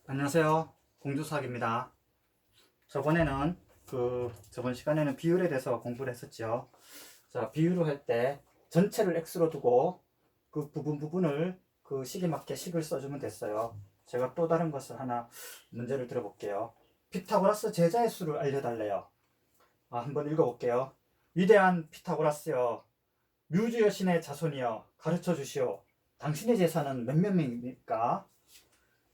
안녕하세요. 공주수학입니다. 저번 시간에는 비율에 대해서 공부를 했었죠. 자, 비율을 할 때 전체를 x로 두고 그 부분을 그 식에 맞게 식을 써주면 됐어요. 제가 또 다른 것을 하나 문제를 들어볼게요. 피타고라스 제자의 수를 알려달래요. 한번 읽어볼게요. 위대한 피타고라스여, 뮤즈 여신의 자손이여, 가르쳐 주시오. 당신의 제사는 몇몇 명입니까?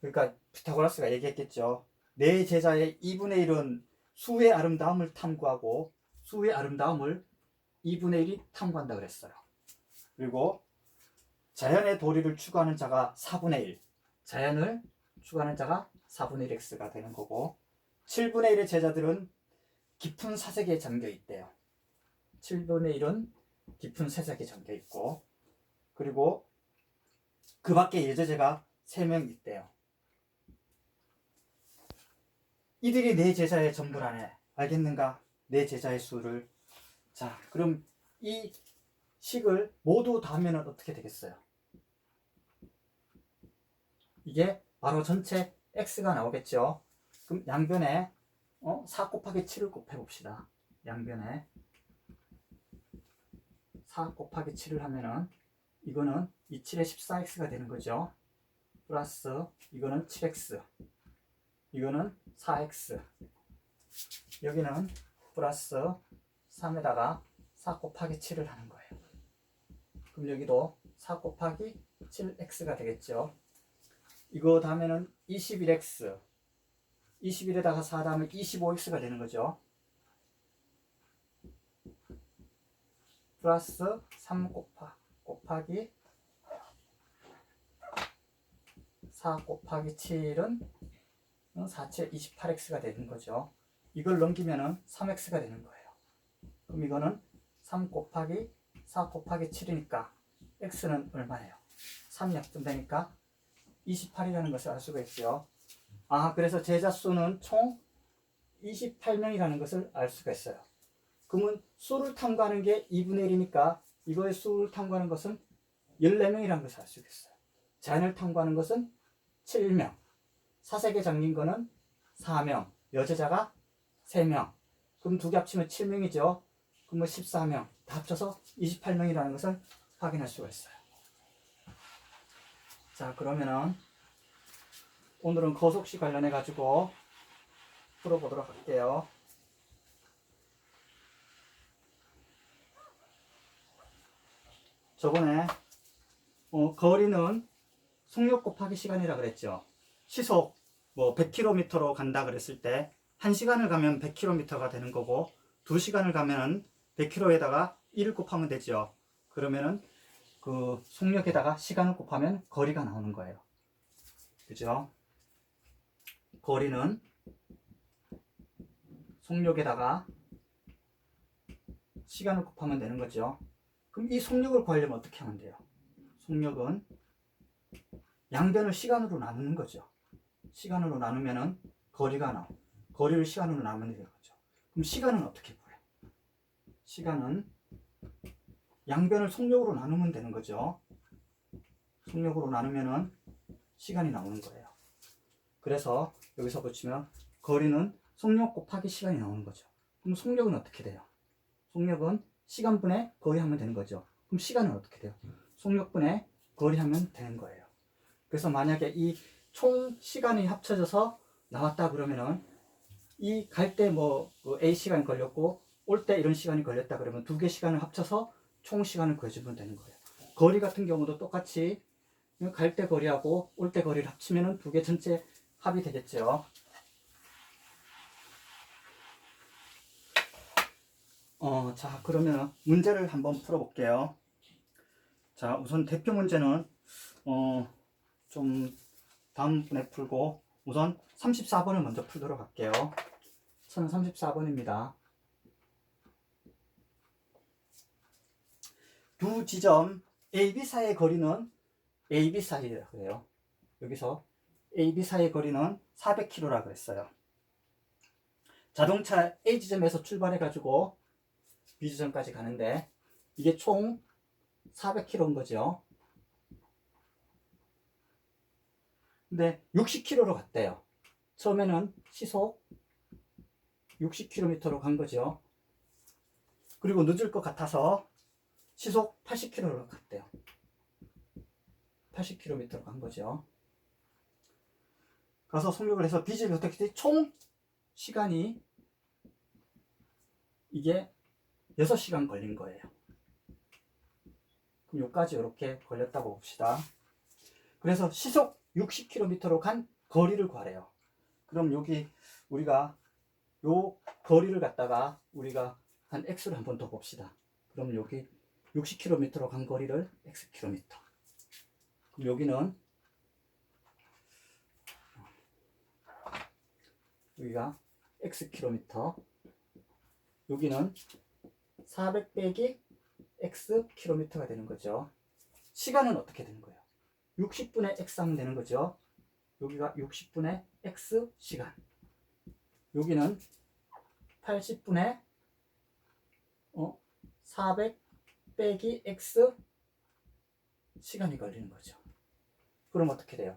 그러니까 피타고라스가 얘기했겠죠. 내 제자의 2분의 1은 수의 아름다움을 탐구하고 수의 아름다움을 2분의 1이 탐구한다 그랬어요. 그리고 자연의 도리를 추구하는 자가 4분의 1, 자연을 추구하는 자가 4분의 1x가 되는 거고, 7분의 1의 제자들은 깊은 사색에 잠겨 있대요. 7분의 1은 깊은 사색에 잠겨 있고, 그리고 그 밖에 여제자가 3명 있대요. 이들이 내 제자의 전부라네. 알겠는가? 내 제자의 수를. 자, 그럼 이 식을 모두 다 하면 어떻게 되겠어요? 이게 바로 전체 x가 나오겠죠. 그럼 양변에 4 곱하기 7을 곱해봅시다. 양변에 4 곱하기 7을 하면은 이거는 27에 14x가 되는 거죠. 플러스 이거는 7x, 이거는 4x, 여기는 플러스 3에다가 4 곱하기 7을 하는 거예요. 그럼 여기도 4 곱하기 7x가 되겠죠. 이거 다음에는 21x, 21에다가 4 다음에 25x가 되는 거죠. 플러스 3 곱하기 4 곱하기 7은 4, 7, 28x가 되는 거죠. 이걸 넘기면은 3x가 되는 거예요. 그럼 이거는 3 곱하기 4 곱하기 7이니까 x는 얼마예요? 3이 약분되니까 28이라는 것을 알 수가 있죠. 그래서 제자 수는 총 28명이라는 것을 알 수가 있어요. 그러면 수를 탐구하는 게 2분의 1이니까 이거의 수를 탐구하는 것은 14명이라는 것을 알 수 있어요. 자연을 탐구하는 것은 7명, 사색에 잠긴 거는 4명, 여제자가 3명. 그럼 두 개 합치면 7명이죠. 그럼 14명, 다 합쳐서 28명이라는 것을 확인할 수가 있어요. 자, 그러면은 오늘은 거속시 관련해 가지고 풀어보도록 할게요. 저번에 거리는 속력 곱하기 시간이라 그랬죠. 시속 100km로 간다 그랬을 때 1시간을 가면 100km가 되는 거고 2시간을 가면 100km에다가 1을 곱하면 되죠. 그러면은 그 속력에다가 시간을 곱하면 거리가 나오는 거예요. 그죠? 거리는 속력에다가 시간을 곱하면 되는 거죠. 그럼 이 속력을 구하려면 어떻게 하면 돼요? 속력은 양변을 시간으로 나누는 거죠. 시간으로 나누면은 거리가 나오고, 거리를 시간으로 나누면 되는 거죠. 그럼 시간은 어떻게 구해? 시간은 양변을 속력으로 나누면 되는 거죠. 속력으로 나누면은 시간이 나오는 거예요. 그래서 여기서 보시면 거리는 속력 곱하기 시간이 나오는 거죠. 그럼 속력은 어떻게 돼요? 속력은 시간분의 거리 하면 되는 거죠. 그럼 시간은 어떻게 돼요? 속력분의 거리 하면 되는 거예요. 그래서 만약에 이 총 시간이 합쳐져서 나왔다 그러면은 이 갈 때 A 시간이 걸렸고 올 때 이런 시간이 걸렸다 그러면 두 개 시간을 합쳐서 총 시간을 구해주면 되는 거예요. 거리 같은 경우도 똑같이 갈 때 거리하고 올 때 거리를 합치면은 두 개 전체 합이 되겠죠. 자, 그러면 문제를 한번 풀어볼게요. 자, 우선 대표 문제는 좀 다음번에 풀고 우선 34번을 먼저 풀도록 할게요. 저는 34번입니다. 두 지점 AB 사이의 거리는 AB 사이라고 해요. 여기서 AB 사이의 거리는 400km라고 그랬어요. 자동차 A 지점에서 출발해 가지고 B 지점까지 가는데 이게 총 400km인 거죠. 근데 60km로 갔대요. 처음에는 시속 60km로 간 거죠. 그리고 늦을 것 같아서 시속 80km로 갔대요. 80km로 간 거죠. 가서 속력을 해서 비집이 어떻게 돼? 총 시간이 이게 6시간 걸린 거예요. 그럼 여기까지 이렇게 걸렸다고 봅시다. 그래서 시속 60km로 간 거리를 구하래요. 그럼 여기 우리가 요 거리를 갖다가 우리가 한 x를 한 번 더 봅시다. 그럼 여기 60km로 간 거리를 xkm. 그럼 여기는 여기가 xkm, 여기는 400 빼기 xkm가 되는 거죠. 시간은 어떻게 되는 거예요? 60분의 x 하면 되는 거죠. 여기가 60분의 x 시간, 여기는 80분의 400 빼기 x 시간이 걸리는 거죠. 그럼 어떻게 돼요?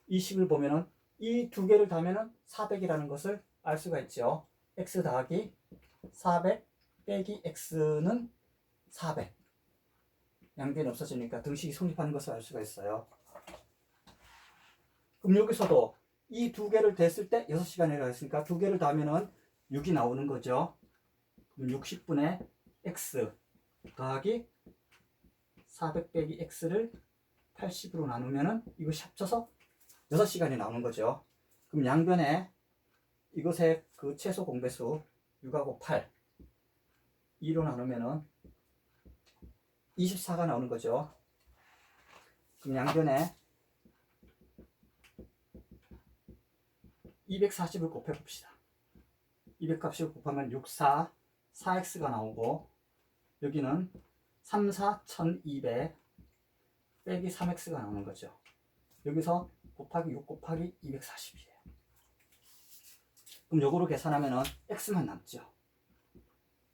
이 식을 보면은 이 두 개를 더하면은 400이라는 것을 알 수가 있죠. x 더하기 400 빼기 x는 400. 양변이 없어지니까 등식이 성립하는 것을 알 수가 있어요. 그럼 여기서도 이 두 개를 댔을 때 6시간이라고 했으니까 두 개를 더하면은 6이 나오는 거죠. 그럼 60분의 x 더하기 400 빼기 x를 80으로 나누면은 이것이 합쳐서 6시간이 나오는 거죠. 그럼 양변에 이것의 그 최소 공배수 6하고 8 2로 나누면은 24가 나오는 거죠. 그럼 양변에 240을 곱해 봅시다. 200값을 곱하면 64, 4x가 나오고, 여기는 3, 4, 1200 빼기 3x가 나오는 거죠. 여기서 곱하기 6 곱하기 240이에요. 그럼 요거로 계산하면은 x만 남죠.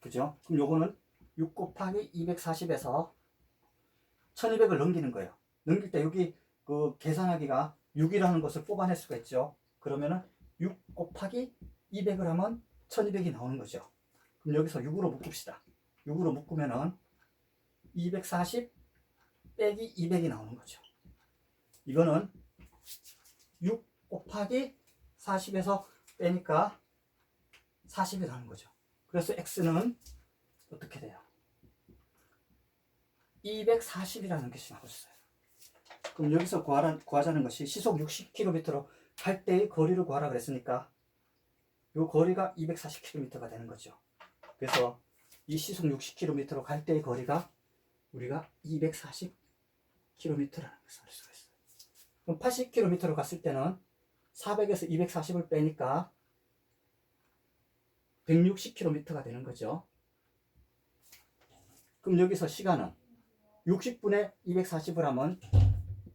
그죠? 그럼 요거는 6 곱하기 240에서 1200을 넘기는 거예요. 넘길 때 여기 그 계산하기가 6이라는 것을 뽑아낼 수가 있죠. 그러면은 6 곱하기 200을 하면 1200이 나오는 거죠. 그럼 여기서 6으로 묶읍시다. 6으로 묶으면은 240 빼기 200이 나오는 거죠. 이거는 6 곱하기 40에서 빼니까 40이 나오는 거죠. 그래서 x는 어떻게 돼요? 240이라는 것이 나왔어요. 그럼 여기서 구하자는 것이 시속 60km로 갈 때의 거리를 구하라 그랬으니까 이 거리가 240km가 되는 거죠. 그래서 이 시속 60km로 갈 때의 거리가 우리가 240km라는 것을 알 수가 있어요. 그럼 80km로 갔을 때는 400에서 240을 빼니까 160km가 되는 거죠. 그럼 여기서 시간은 60분에 240을 하면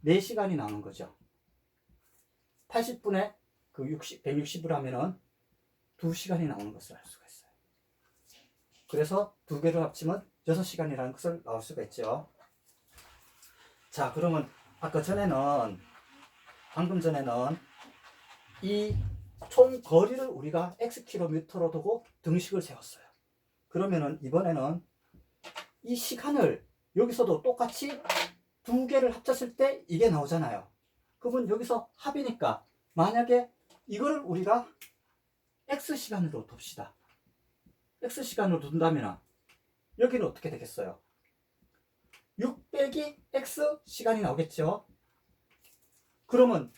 4시간이 나오는 거죠. 80분에 그 160을 하면은 2시간이 나오는 것을 알 수가 있어요. 그래서 두 개를 합치면 6시간이라는 것을 나올 수가 있죠. 자, 그러면 아까 전에는, 방금 전에는 이 총 거리를 우리가 xkm로 두고 등식을 세웠어요. 그러면은 이번에는 이 시간을 여기서도 똑같이 두 개를 합쳤을 때 이게 나오잖아요. 그러면 여기서 합이니까 만약에 이거를 우리가 x시간으로 둡시다. x시간으로 둔다면 여기는 어떻게 되겠어요? 6 빼기 x시간이 나오겠죠. 그러면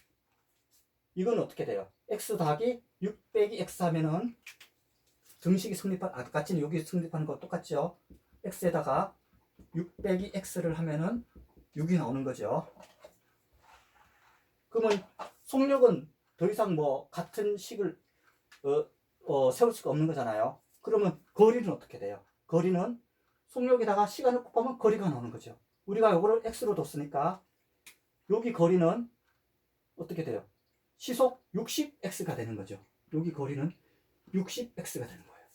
이건 어떻게 돼요? x 더하기 6 빼기 x 하면은 등식이 같이 여기 성립하는 거 똑같죠. x에다가 6 빼기 x를 하면은 6이 나오는 거죠. 그러면 속력은 더 이상 뭐 같은 식을 세울 수가 없는 거잖아요. 그러면 거리는 어떻게 돼요? 거리는 속력에다가 시간을 곱하면 거리가 나오는 거죠. 우리가 이거를 x로 뒀으니까 여기 거리는 어떻게 돼요? 시속 60x가 되는 거죠. 여기 거리는 60x가 되는 거예요.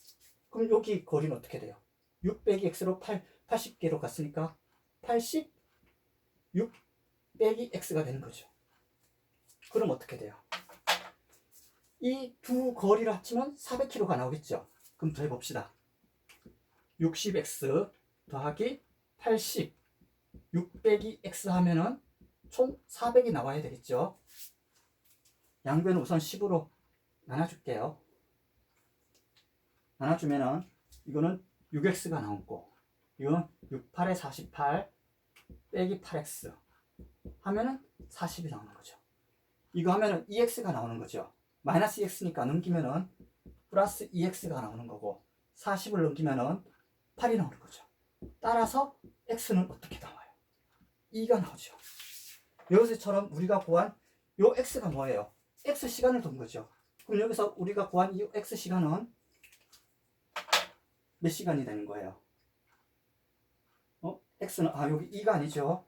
그럼 여기 거리는 어떻게 돼요? 6 빼기 x로 80개로 갔으니까 86 빼기 x가 되는 거죠. 그럼 어떻게 돼요? 이 두 거리를 합치면 400km가 나오겠죠. 그럼 더해봅시다. 60x 더하기 80 600이 x 하면은 총 400이 나와야 되겠죠. 양변을 우선 10으로 나눠줄게요. 나눠주면은 이거는 6x가 나오고 이건 68에 48 빼기 8x 하면은 40이 나오는 거죠. 이거 하면은 2x가 나오는 거죠. 마이너스 2x니까 넘기면은 플러스 2x가 나오는 거고 40을 넘기면은 8이 나오는 거죠. 따라서 x는 어떻게 나와요? 2가 나오죠. 여기서처럼 우리가 구한 요 x가 뭐예요? x 시간을 둔 거죠. 그럼 여기서 우리가 구한 이 x 시간은 몇 시간이 되는 거예요? x는 여기 2가 아니죠.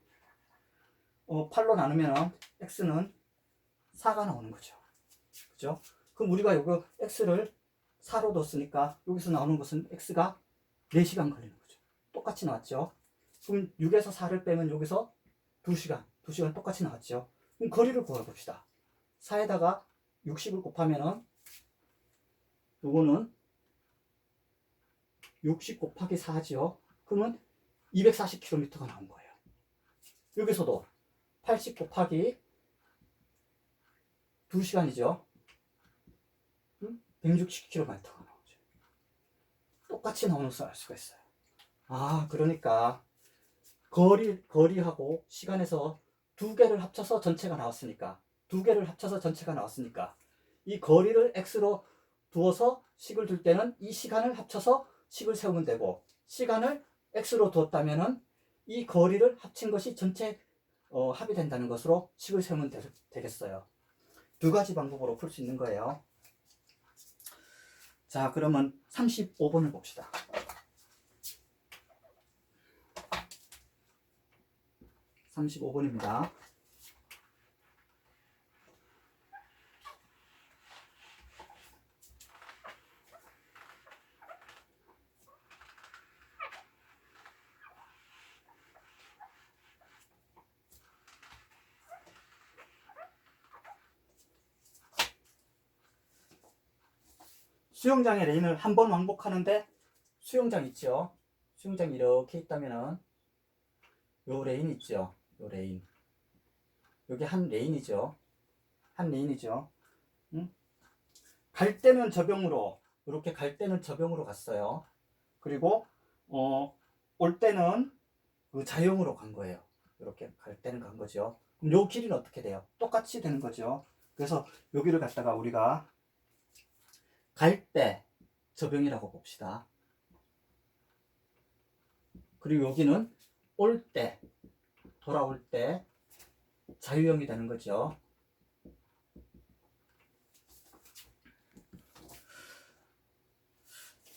8로 나누면 x는 4가 나오는 거죠. 그죠? 그럼 우리가 이거 x를 4로 뒀으니까 여기서 나오는 것은 x가 4시간 걸리는 거죠. 똑같이 나왔죠. 그럼 6에서 4를 빼면 여기서 2시간 똑같이 나왔죠. 그럼 거리를 구해봅시다. 4에다가 60을 곱하면은 요거는 60 곱하기 4죠. 그러면 240km가 나온 거예요. 여기서도 80 곱하기 2시간이죠. 160km가 나오죠. 똑같이 나오는 것을 알 수가 있어요. 그러니까 거리하고 시간에서 두 개를 합쳐서 전체가 나왔으니까 이 거리를 x로 두어서 식을 둘 때는 이 시간을 합쳐서 식을 세우면 되고 시간을 x로 두었다면은 이 거리를 합친 것이 전체 합이 된다는 것으로 식을 세우면 되겠어요. 두 가지 방법으로 풀 수 있는 거예요. 자, 그러면 35번을 봅시다. (35번입니다) 수영장의 레인을 한 번 왕복하는데 수영장 있죠. 수영장이 이렇게 있다면은 요 레인 있죠. 요 레인. 여기 한 레인이죠. 응? 갈 때는 저병으로 이렇게 갈 때는 저병으로 갔어요. 그리고 올 때는 그 자영으로 간 거예요. 이렇게 갈 때는 간 거죠. 그럼 요 길이는 어떻게 돼요? 똑같이 되는 거죠. 그래서 여기를 갖다가 우리가 갈 때 저병이라고 봅시다. 그리고 여기는 올 때, 돌아올 때 자유형이 되는 거죠.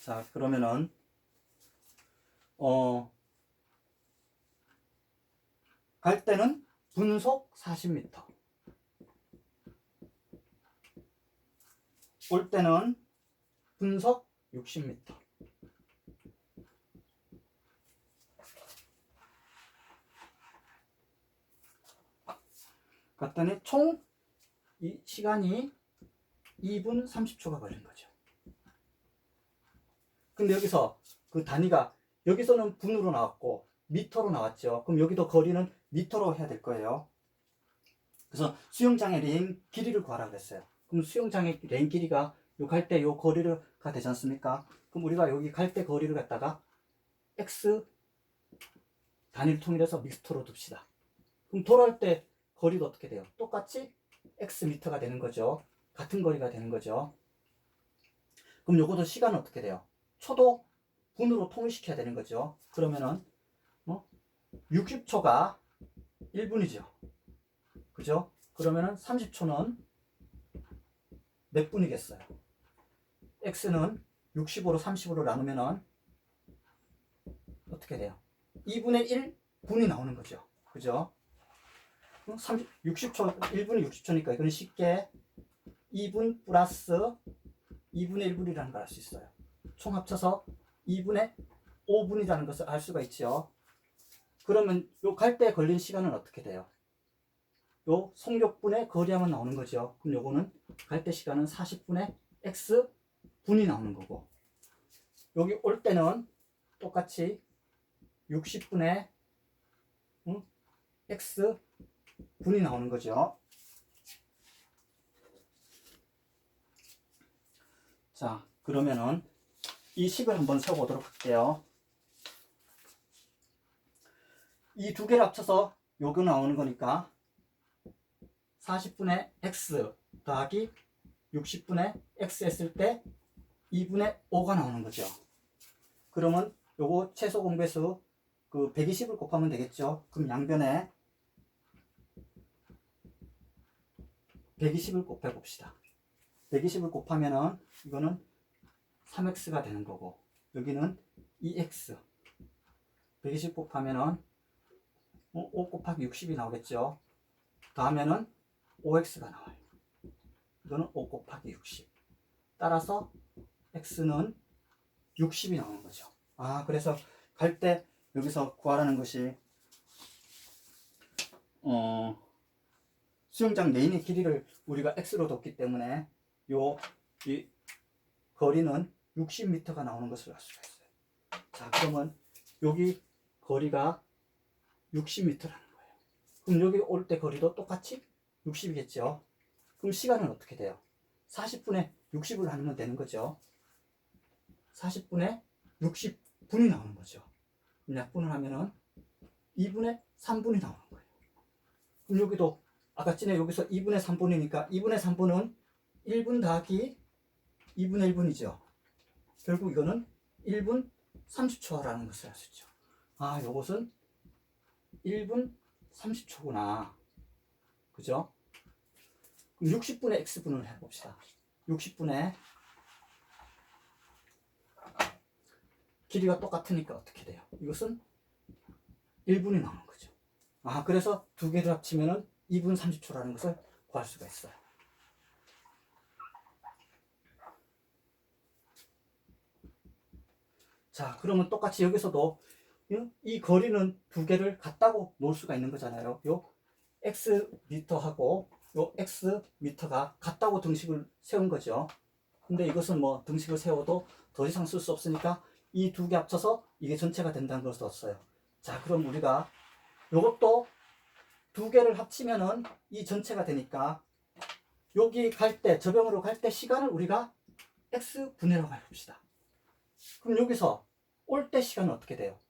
자, 그러면은 갈 때는 분속 40m, 올 때는 분속 60m. 갔더니 총 이 시간이 2분 30초가 걸린 거죠. 근데 여기서 그 단위가 여기서는 분으로 나왔고 미터로 나왔죠. 그럼 여기도 거리는 미터로 해야 될 거예요. 그래서 수영장의 레인 길이를 구하라 그랬어요. 그럼 수영장의 레인 길이가 요 갈 때 요 거리가 되지 않습니까? 그럼 우리가 여기 갈 때 거리를 갖다가 x 단위를 통일해서 미터로 둡시다. 그럼 돌아올 때 거리도 어떻게 돼요? 똑같이 x 미터가 되는 거죠. 같은 거리가 되는 거죠. 그럼 요것도 시간은 어떻게 돼요? 초도 분으로 통일시켜야 되는 거죠. 그러면은 60초가 1분이죠. 그죠? 그러면은 30초는 몇 분이겠어요? x는 65로 35로 나누면은 어떻게 돼요? 2분의 1분이 나오는 거죠. 그죠? 60초, 1분이 60초니까 이거는 쉽게 2분 플러스 2분의 1분이라는 걸 알 수 있어요. 총 합쳐서 2분의 5분이라는 것을 알 수가 있죠. 그러면 요 갈 때 걸린 시간은 어떻게 돼요? 요 속력분의 거리하면 나오는 거죠. 그럼 요거는 갈 때 시간은 40분의 x분이 나오는 거고, 여기 올 때는 똑같이 60분의 x분이 나오는 거죠. 자, 그러면은 이 식을 한번 세워보도록 할게요. 이 두 개를 합쳐서 요거 나오는 거니까 40분의 x 더하기 60분의 x 했을 때 2분의 5가 나오는 거죠. 그러면 요거 최소 공배수 그 120을 곱하면 되겠죠. 그럼 양변에 120을 곱해 봅시다. 120을 곱하면은 이거는 3x가 되는 거고, 여기는 2x. 120 곱하면은 5 곱하기 60이 나오겠죠. 더하면은 5x가 나와요. 이거는 5 곱하기 60. 따라서 x는 60이 나오는 거죠. 아, 그래서 갈 때 여기서 구하라는 것이 수영장 레인의 길이를 우리가 x로 뒀기 때문에 이 거리는 60m가 나오는 것을 알 수가 있어요. 자, 그러면 여기 거리가 60m라는 거예요. 그럼 여기 올 때 거리도 똑같이 60이겠죠. 그럼 시간은 어떻게 돼요? 40분에 60을 하면 되는 거죠. 40분에 60분이 나오는 거죠. 그럼 약분을 하면은 2분의 3분이 나오는 거예요. 그럼 여기도 아까 전에 여기서 2분의 3분이니까 2분의 3분은 1분 더하기 2분의 1분이죠. 결국 이거는 1분 30초라는 것을 알 수 있죠. 아, 요것은 1분 30초구나. 그죠? 그럼 60분의 x분을 해봅시다. 60분의 길이가 똑같으니까 어떻게 돼요? 이것은 1분이 나오는 거죠. 아, 그래서 두 개를 합치면은 2분 30초라는 것을 구할 수가 있어요. 자, 그러면 똑같이 여기서도 이 거리는 두 개를 같다고 놓을 수가 있는 거잖아요. 요 x 미터하고 요 x 미터가 같다고 등식을 세운 거죠. 근데 이것은 뭐 등식을 세워도 더 이상 쓸 수 없으니까 이 두 개 합쳐서 이게 전체가 된다는 것을 썼어요. 자, 그럼 우리가 요것도 두 개를 합치면은 이 전체가 되니까 여기 갈 때, 저병으로 갈 때 시간을 우리가 x분이라고 해봅시다. 그럼 여기서 올 때 시간은 어떻게 돼요?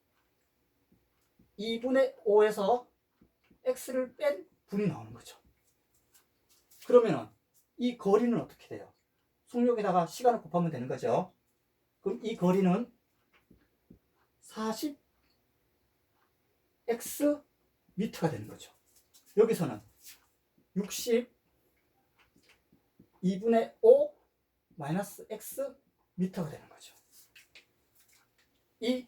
2분의 5에서 x를 뺀 분이 나오는 거죠. 그러면은 이 거리는 어떻게 돼요? 속력에다가 시간을 곱하면 되는 거죠. 그럼 이 거리는 40x 미터가 되는 거죠. 여기서는 60 2분의 5 마이너스 x 미터가 되는 거죠. 이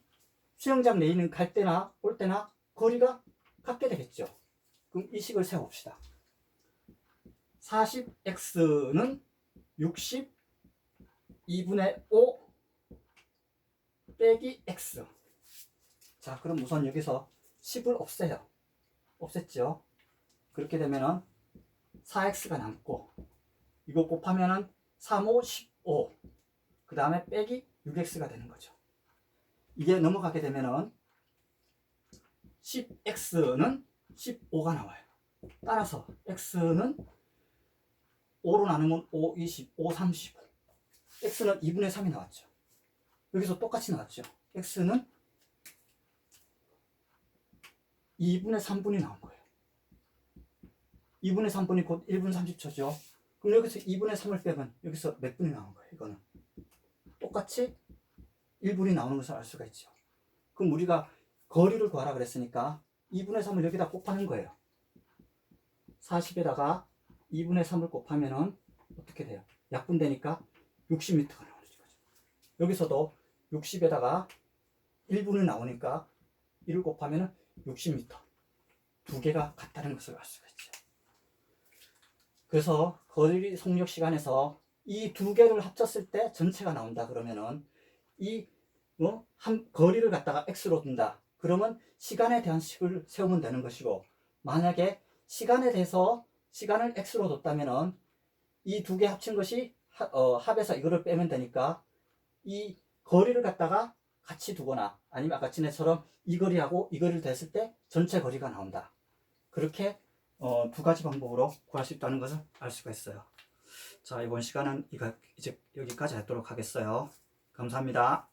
수영장 레인은 갈 때나 올 때나 거리가 같게 되겠죠. 그럼 이 식을 세워봅시다. 40x는 60 2분의 5 빼기 x. 자, 그럼 우선 여기서 10을 없애요. 없앴죠. 그렇게 되면은 4x가 남고, 이거 곱하면은 3, 5, 15. 그 다음에 빼기 6x가 되는 거죠. 이게 넘어가게 되면은 10x는 15가 나와요. 따라서 x는 5로 나누면 5, 20, 5, 35. x는 2분의 3이 나왔죠. 여기서 똑같이 나왔죠. x는 2분의 3분이 나온 거예요. 2분의 3분이 곧 1분 30초죠. 그럼 여기서 2분의 3을 빼면 여기서 몇 분이 나온 거예요? 이거는 똑같이 1분이 나오는 것을 알 수가 있죠. 그럼 우리가 거리를 구하라 그랬으니까 2분의 3을 여기다 곱하는 거예요. 40에다가 2분의 3을 곱하면은 어떻게 돼요? 약분되니까 60m가 나오는 거죠. 여기서도 60에다가 1분이 나오니까 1을 곱하면은 60m. 두 개가 같다는 것을 알 수가 있죠. 그래서 거리 속력 시간에서 이 두 개를 합쳤을 때 전체가 나온다 그러면은 이 한 거리를 갖다가 x로 둔다. 그러면 시간에 대한 식을 세우면 되는 것이고, 만약에 시간에 대해서 시간을 x로 뒀다면은 이 두 개 합친 것이 합해서 이거를 빼면 되니까 이 거리를 갖다가 같이 두거나 아니면 아까 전에처럼 이 거리하고 이 거리를 댔을 때 전체 거리가 나온다. 그렇게 두 가지 방법으로 구할 수 있다는 것을 알 수가 있어요. 자, 이번 시간은 이제 여기까지 하도록 하겠어요. 감사합니다.